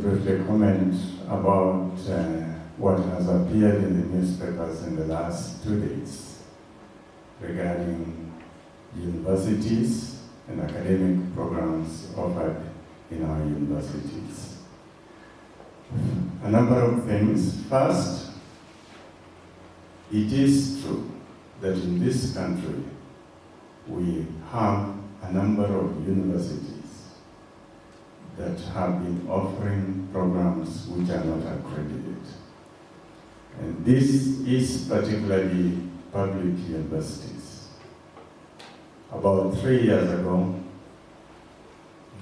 briefly comment about what has appeared in the newspapers in the last 2 days regarding universities and academic programs offered in our universities. A number of things. First, it is true that in this country we have a number of universities that have been offering programs which are not accredited. And this is particularly public universities. About 3 years ago,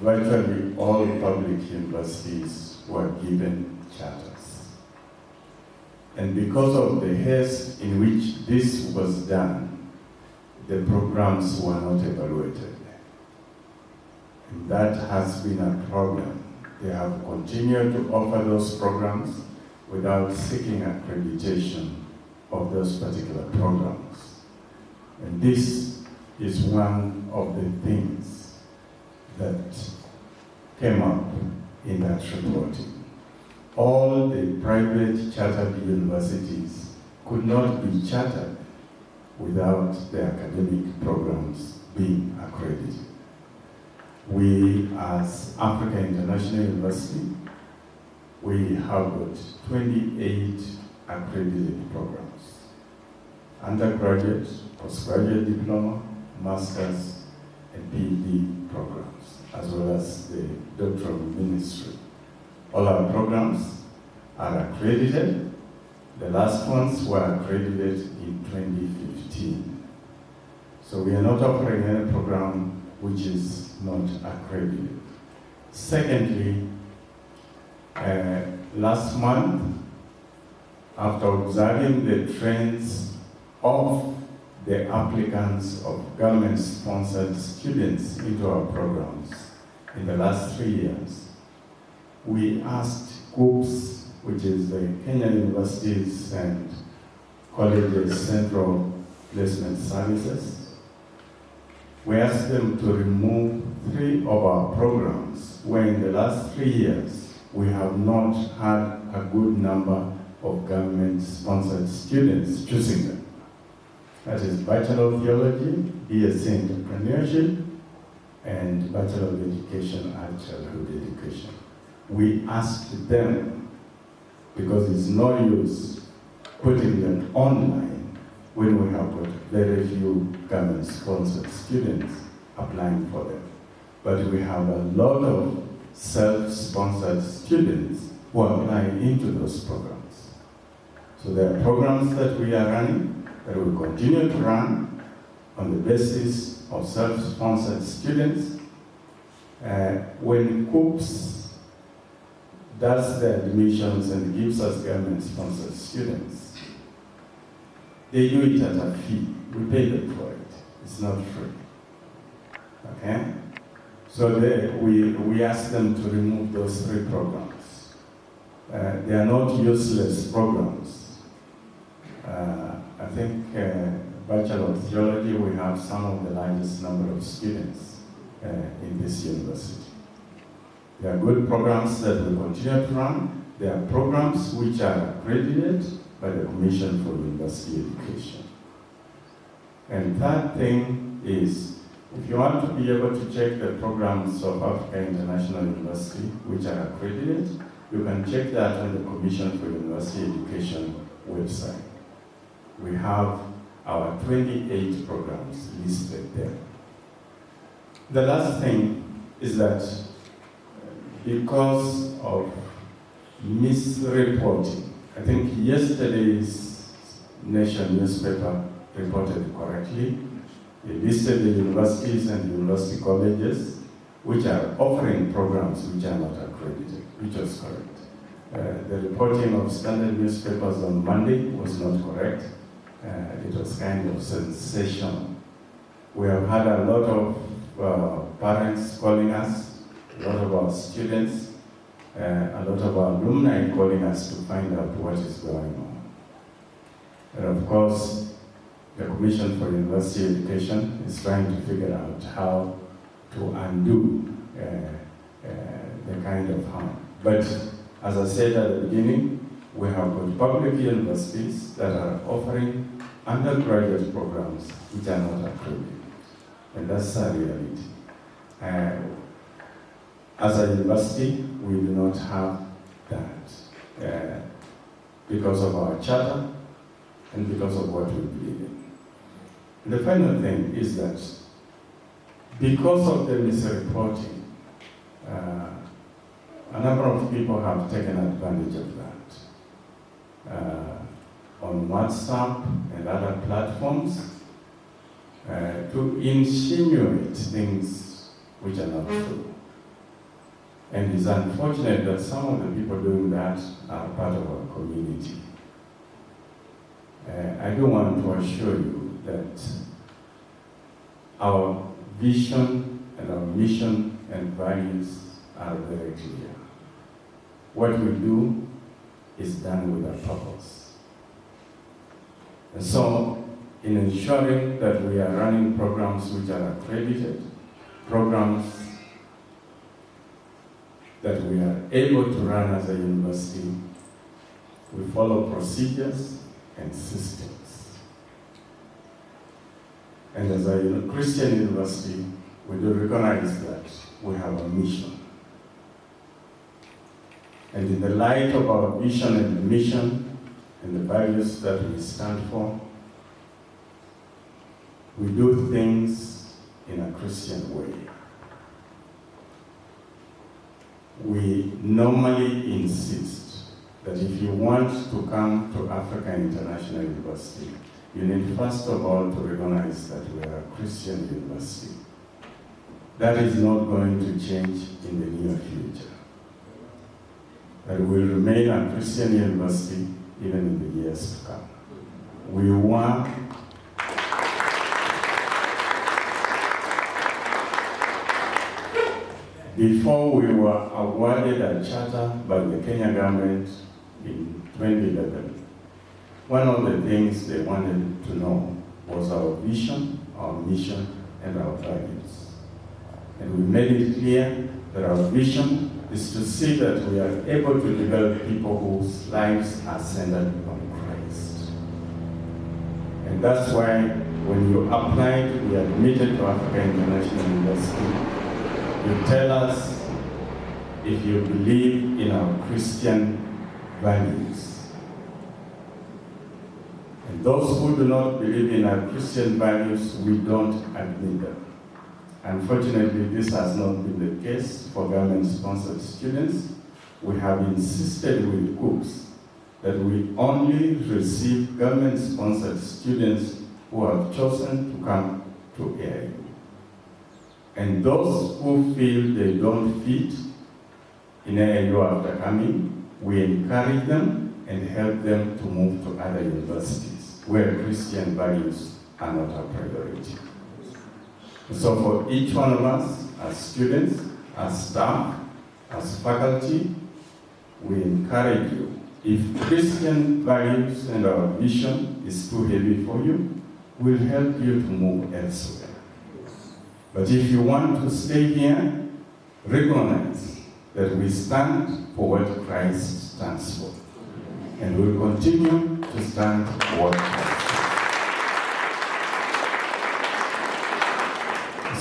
virtually all public universities were given charters. And because of the haste in which this was done, the programs were not evaluated. And that has been a problem. They have continued to offer those programs without seeking accreditation of those particular programs. And this is one of the things that came up in that reporting. All the private chartered universities could not be chartered without the academic programs being accredited. We, as Africa International University, we have got 28 accredited programs: undergraduate, postgraduate diploma, master's, and PhD programs, as well as the doctoral ministry. All our programs are accredited. The last ones were accredited in 2015. So we are not offering any program which is not accredited. Secondly, last month, after observing the trends of the applicants of government-sponsored students into our programs in the last 3 years, we asked COOPS, which is the Kenyan Universities and Colleges Central Placement Services, we asked them to remove 3 of our programs, where in the last 3 years, we have not had a good number of government-sponsored students choosing them. That is Bachelor of Theology, BSc Entrepreneurship, and Bachelor of Education and Childhood Education. We asked them, because it's no use putting them online when we have got very few government-sponsored students applying for them. But we have a lot of self-sponsored students who are applying into those programs. So there are programs that we are running, that we continue to run on the basis of self-sponsored students. When COOPS does the admissions and gives us government-sponsored students, they do it at a fee. We pay them for it. It's not free. Okay? So we ask them to remove those 3 programs. They are not useless programs. I think Bachelor of Theology, we have some of the largest number of students in this university. They are good programs that we continue to run. They are programs which are accredited by the Commission for University Education. And third thing is, if you want to be able to check the programs of Africa International University, which are accredited, you can check that on the Commission for University Education website. We have our 28 programs listed there. The last thing is that because of misreporting, I think yesterday's Nation newspaper reported correctly. They listed the universities and university colleges which are offering programs which are not accredited, which was correct. The reporting of standard newspapers on Monday was not correct. It was kind of sensational. We have had a lot of parents calling us, a lot of our students, a lot of our alumni calling us to find out what is going on. And of course, the Commission for University Education is trying to figure out how to undo the kind of harm. But as I said at the beginning, we have got public universities that are offering undergraduate programs which are not accredited. And that's a reality. As a university, we do not have that because of our charter and because of what we believe in. And the final thing is that because of the misreporting, a number of people have taken advantage of that on WhatsApp and other platforms to insinuate things which are not true. And it's unfortunate that some of the people doing that are part of our community. I do want to assure you that our vision and our mission and values are very clear. What we do is done with a purpose. And so, in ensuring that we are running programs which are accredited, programs that we are able to run as a university, we follow procedures and systems. And as a Christian university, we do recognize that we have a mission. And in the light of our vision and the mission and the values that we stand for, we do things in a Christian way. We normally insist that if you want to come to African International University, you need first of all to recognize that we are a Christian university. That is not going to change in the near future. That will remain a Christian university even in the years to come. We want before we were awarded a charter by the Kenya government in 2011, one of the things they wanted to know was our vision, our mission, and our values. And we made it clear that our vision is to see that we are able to develop people whose lives are centered on Christ. And that's why when you apply to be admitted to African International University, you tell us if you believe in our Christian values. And those who do not believe in our Christian values, we don't admit them. Unfortunately, this has not been the case for government-sponsored students. We have insisted with COOPs that we only receive government-sponsored students who have chosen to come to AIU. And those who feel they don't fit in AIU after coming, we encourage them and help them to move to other universities where Christian values are not a priority. So for each one of us, as students, as staff, as faculty, we encourage you. If Christian values and our vision is too heavy for you, we'll help you to move elsewhere. But if you want to stay here, recognize that we stand for what Christ stands for. And we'll continue to stand for what Christ.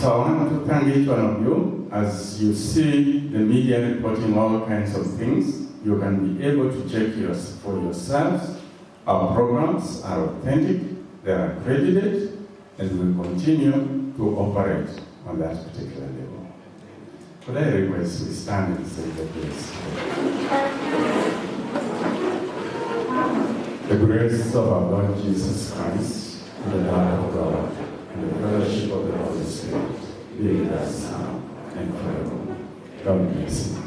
So I want to thank each one of you. As you see the media reporting all kinds of things, you can be able to check for yourselves. Our programs are authentic, they are accredited, and we continue to operate on that particular level. Could I request we stand and say the grace? The grace of our Lord Jesus Christ, the love of God, and the fellowship of the Holy Spirit be with us now and forever. God bless you.